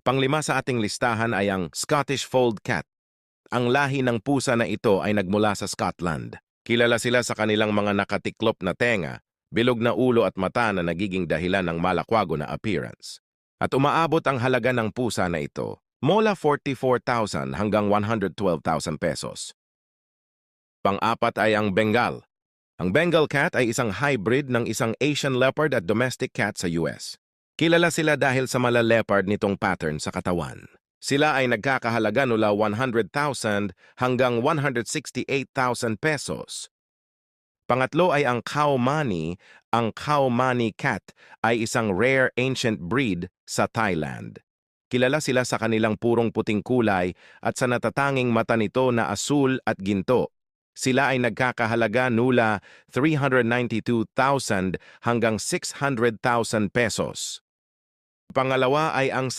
Panglima sa ating listahan ay ang Scottish Fold Cat. Ang lahi ng pusa na ito ay nagmula sa Scotland. Kilala sila sa kanilang mga nakatiklop na tenga, bilog na ulo at mata na nagiging dahilan ng malakwago na appearance. At umaabot ang halaga ng pusa na ito mula 44,000 hanggang 112,000 pesos. Pang-apat ay ang Bengal. Ang Bengal Cat ay isang hybrid ng isang Asian Leopard at domestic cat sa US. Kilala sila dahil sa mala-leopard nitong pattern sa katawan. Sila ay nagkakahalaga mula 100,000 hanggang 168,000 pesos. Pangatlo ay ang Khao Mani. Ang Khao Mani Cat ay isang rare ancient breed sa Thailand. Kilala sila sa kanilang purong puting kulay at sa natatanging mata nito na asul at ginto. Sila ay nagkakahalaga mula 392,000 hanggang 600,000 pesos. Pangalawa ay ang